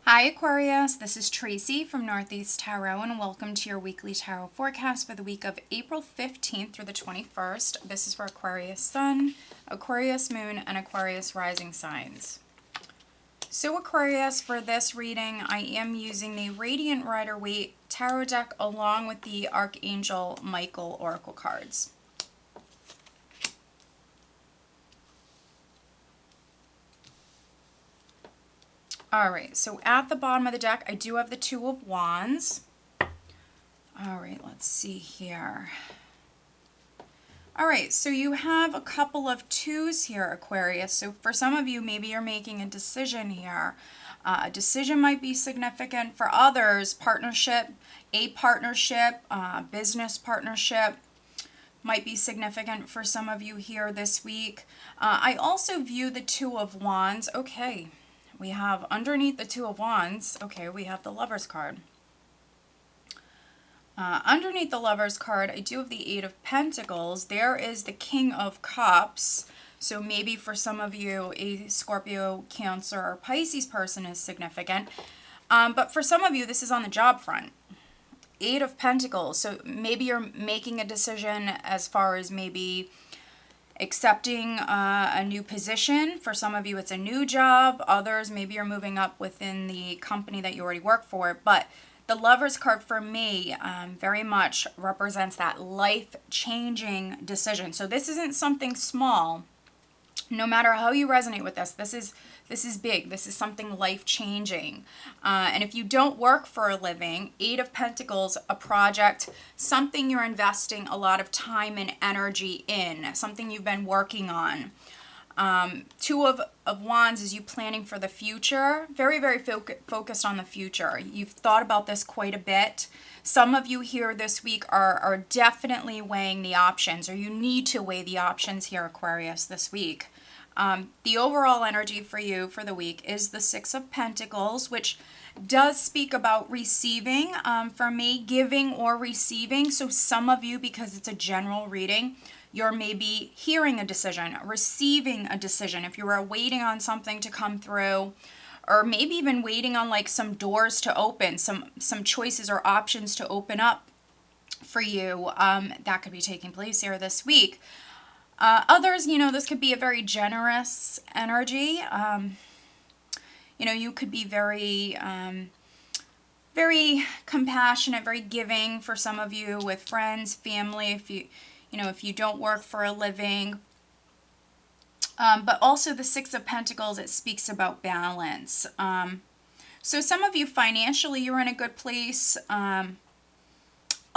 Hi Aquarius, this is Tracy from Northeast Tarot and welcome to your weekly tarot forecast for the week of April 15th through the 21st. This is for Aquarius Sun, Aquarius Moon, and Aquarius Rising signs. So Aquarius, for this reading, I am using the Radiant Rider-Waite Tarot deck along with the Archangel Michael Oracle cards. All right, so at the bottom of the deck, I do have the Two of Wands. All right, let's see here. All right, so you have a couple of twos here, Aquarius. So for some of you, maybe you're making a decision here. A decision might be significant. For others, partnership, business partnership might be significant for some of you here this week. I also view the Two of Wands. Okay. We have underneath the Two of Wands, okay, we have the Lover's card. Underneath the Lover's card, I do have the Eight of Pentacles. There is the King of Cups. So maybe for some of you, a Scorpio, Cancer, or Pisces person is significant. But for some of you, this is on the job front. Eight of Pentacles. So maybe you're making a decision as far as maybe accepting a new position. For some of you, it's a new job. Others, maybe you're moving up within the company that you already work for. But the Lover's card for me very much represents that life-changing decision. So this isn't something small. No matter how you resonate with this is big. This is something life-changing. And if you don't work for a living, Eight of Pentacles, a project, something you're investing a lot of time and energy in, something you've been working on. Two of Wands is you planning for the future. Very, very focused on the future. You've thought about this quite a bit. Some of you here this week are definitely weighing the options, or you need to weigh the options here, Aquarius, this week. The overall energy for you for the week is the Six of Pentacles, which does speak about receiving. For me, giving or receiving. So some of you, because it's a general reading, you're maybe hearing a decision, receiving a decision. If you were waiting on something to come through, or maybe even waiting on like some doors to open, some choices or options to open up for you, that could be taking place here this week. Others, this could be a very generous energy. You could be very, very compassionate, very giving for some of you with friends, family, if you don't work for a living. But also the Six of Pentacles, it speaks about balance. So some of you financially, you're in a good place.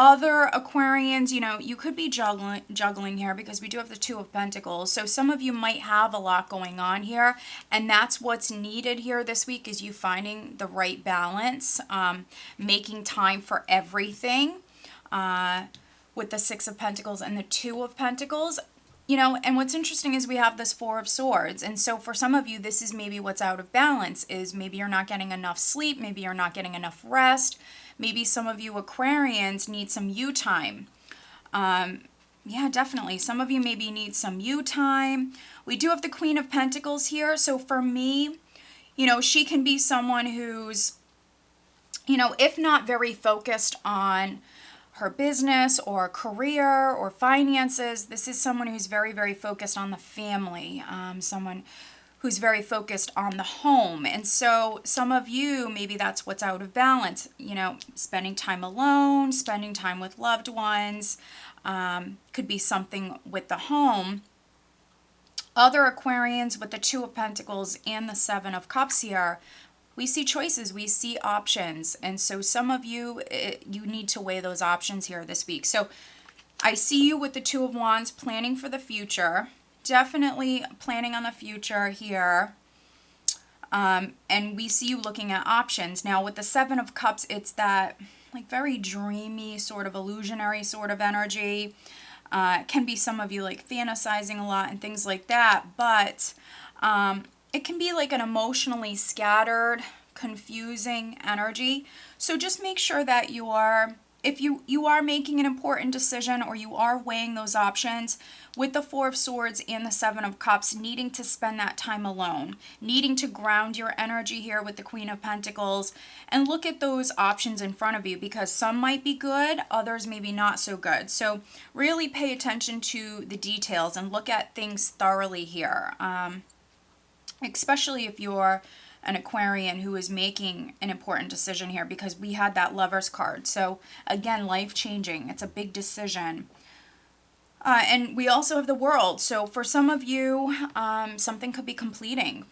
Other Aquarians, you could be juggling here because we do have the Two of Pentacles. So some of you might have a lot going on here, and that's what's needed here this week is you finding the right balance, making time for everything with the Six of Pentacles and the Two of Pentacles. And what's interesting is we have this Four of Swords. And so for some of you, this is maybe what's out of balance is maybe you're not getting enough sleep. Maybe you're not getting enough rest. Maybe some of you Aquarians need some you time. Yeah, definitely. Some of you maybe need some you time. We do have the Queen of Pentacles here. So for me, she can be someone who's, if not very focused on her business or career or finances, this is someone who's very, very focused on the family, someone who's very focused on the home. And so some of you, maybe that's what's out of balance, spending time alone, spending time with loved ones, could be something with the home. Other Aquarians with the Two of Pentacles and the Seven of Cups here, we see choices, we see options. And so some of you, you need to weigh those options here this week. So I see you with the Two of Wands planning for the future. Definitely planning on the future here. And we see you looking at options. Now with the Seven of Cups, it's that like very dreamy, sort of illusionary sort of energy. It can be some of you like fantasizing a lot and things like that. But it can be like an emotionally scattered, confusing energy. So just make sure that you are if you are making an important decision or you are weighing those options, with the Four of Swords and the Seven of Cups, needing to spend that time alone, needing to ground your energy here with the Queen of Pentacles, and look at those options in front of you, because some might be good, others maybe not so good. So really pay attention to the details and look at things thoroughly here, especially if you're an Aquarian who is making an important decision here, because we had that Lover's card. So again, life-changing. It's a big decision. And we also have the World. So for some of you, something could be completing.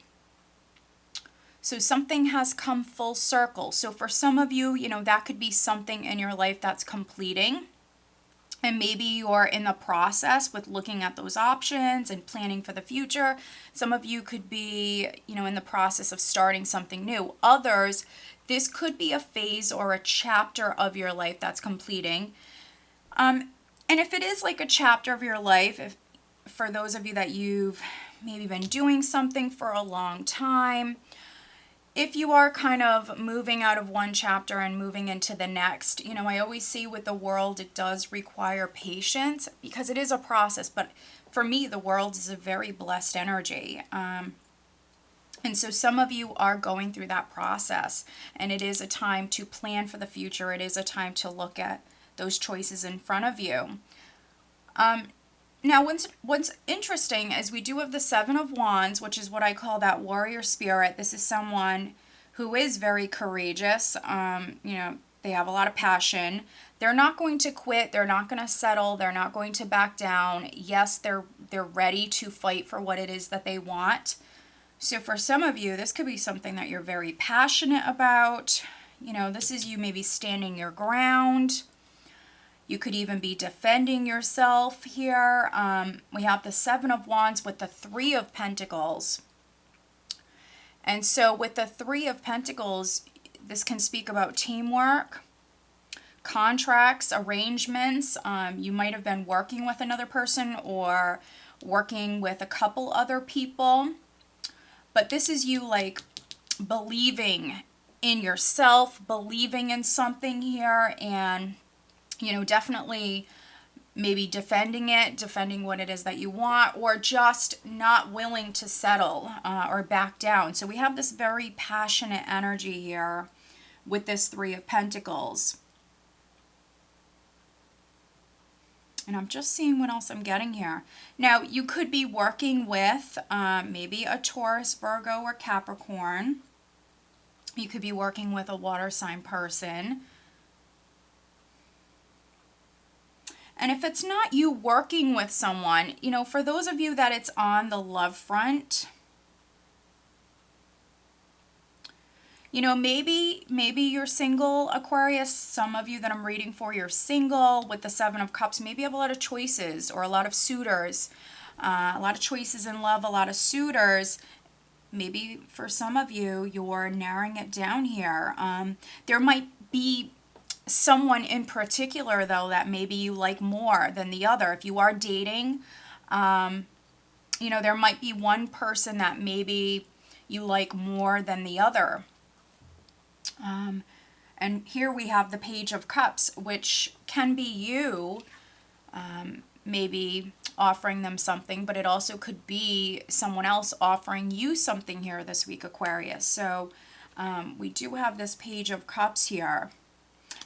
So something has come full circle. So for some of you, you know, that could be something in your life that's completing. And maybe you're in the process with looking at those options and planning for the future. Some of you could be, you know, in the process of starting something new. Others, this could be a phase or a chapter of your life that's completing. And if it is like a chapter of your life, if for those of you that you've maybe been doing something for a long time, if you are kind of moving out of one chapter and moving into the next, you know, I always see with the World, it does require patience because it is a process. But for me, the World is a very blessed energy. And so some of you are going through that process, and it is a time to plan for the future. It is a time to look at those choices in front of you. Now, what's interesting is we do have the Seven of Wands, which is what I call that warrior spirit. This is someone who is very courageous. You know, they have a lot of passion. They're not going to quit. They're not going to settle. They're not going to back down. Yes, they're ready to fight for what it is that they want. So for some of you, this could be something that you're very passionate about. You know, this is you maybe standing your ground. You could even be defending yourself here. We have the Seven of Wands with the Three of Pentacles. And so with the Three of Pentacles, this can speak about teamwork, contracts, arrangements. You might have been working with another person or working with a couple other people. But this is you like believing in yourself, believing in something here, and you know, definitely maybe defending what it is that you want, or just not willing to settle or back down. So we have this very passionate energy here with this Three of Pentacles. And I'm just seeing what else I'm getting here. Now, you could be working with maybe a Taurus, Virgo, or Capricorn. You could be working with a water sign person. And if it's not you working with someone, you know, for those of you that it's on the love front, you know, maybe you're single, Aquarius. Some of you that I'm reading for, you're single with the Seven of Cups. Maybe you have a lot of choices or a lot of suitors, a lot of choices in love, a lot of suitors. Maybe for some of you, you're narrowing it down here. There might be someone in particular, though, that maybe you like more than the other. If you are dating, you know, there might be one person that maybe you like more than the other. And here we have the Page of Cups, which can be you maybe offering them something, but it also could be someone else offering you something here this week, Aquarius. So we do have this Page of Cups here.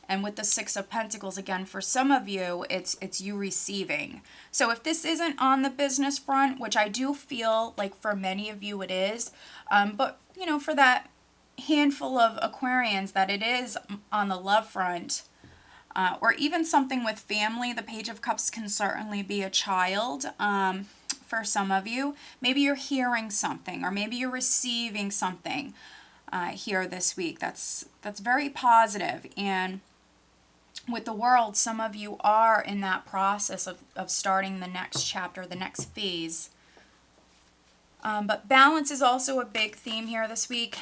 And with the Six of Pentacles, again, for some of you, it's you receiving. So if this isn't on the business front, which I do feel like for many of you it is, but, you know, for that handful of Aquarians that it is on the love front, or even something with family, the Page of Cups can certainly be a child. For some of you, maybe you're hearing something, or maybe you're receiving something here this week. That's very positive. And with the World, some of you are in that process of starting the next chapter, the next phase. But balance is also a big theme here this week.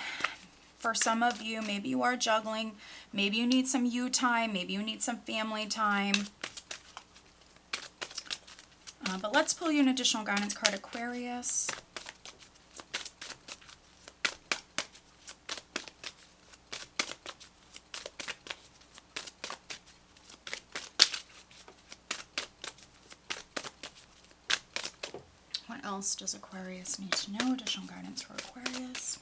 For some of you, maybe you are juggling. Maybe you need some you time. Maybe you need some family time. But let's pull you an additional guidance card, Aquarius. else does Aquarius need to know? Additional guidance for Aquarius.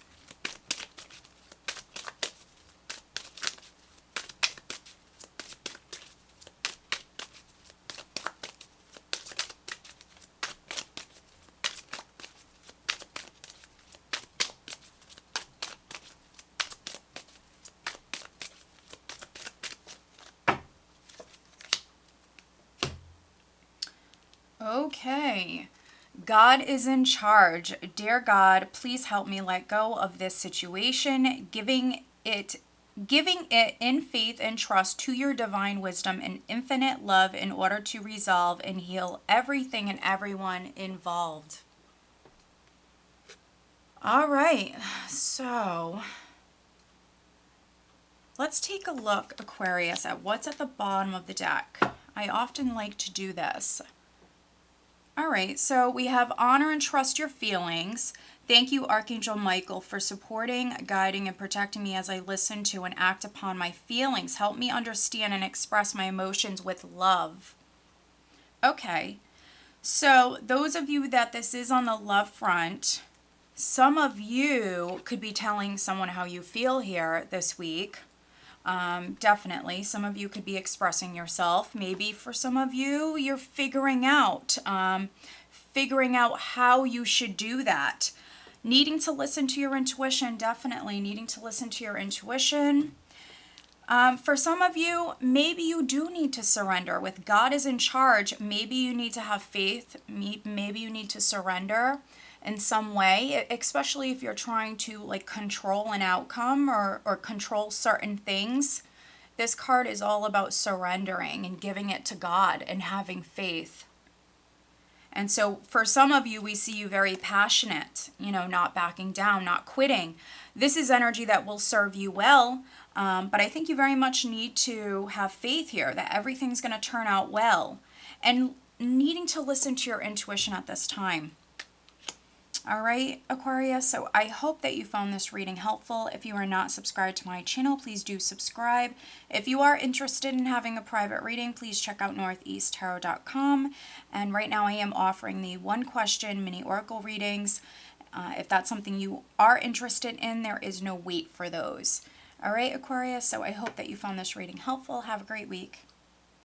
Okay. God is in charge. Dear God, please help me let go of this situation, giving it in faith and trust to your divine wisdom and infinite love in order to resolve and heal everything and everyone involved. All right. So, let's take a look, Aquarius, at what's at the bottom of the deck. I often like to do this. All right, so we have honor and trust your feelings. Thank you, Archangel Michael, for supporting, guiding, and protecting me as I listen to and act upon my feelings. Help me understand and express my emotions with love. Okay, so those of you that this is on the love front, some of you could be telling someone how you feel here this week. Definitely. Some of you could be expressing yourself. Maybe for some of you, you're figuring out how you should do that. Needing to listen to your intuition, definitely needing to listen to your intuition. For some of you, maybe you do need to surrender. With God is in charge, maybe you need to have faith. Maybe you need to surrender in some way, especially if you're trying to like control an outcome or control certain things. This card is all about surrendering and giving it to God and having faith. And so for some of you, we see you very passionate, not backing down, not quitting. This is energy that will serve you well. But I think you very much need to have faith here that everything's going to turn out well, and needing to listen to your intuition at this time. All right, Aquarius, so I hope that you found this reading helpful. If you are not subscribed to my channel, please do subscribe. If you are interested in having a private reading, please check out northeasttarot.com. And right now I am offering the 1-question mini oracle readings. If that's something you are interested in, there is no wait for those. All right, Aquarius, so I hope that you found this reading helpful. Have a great week.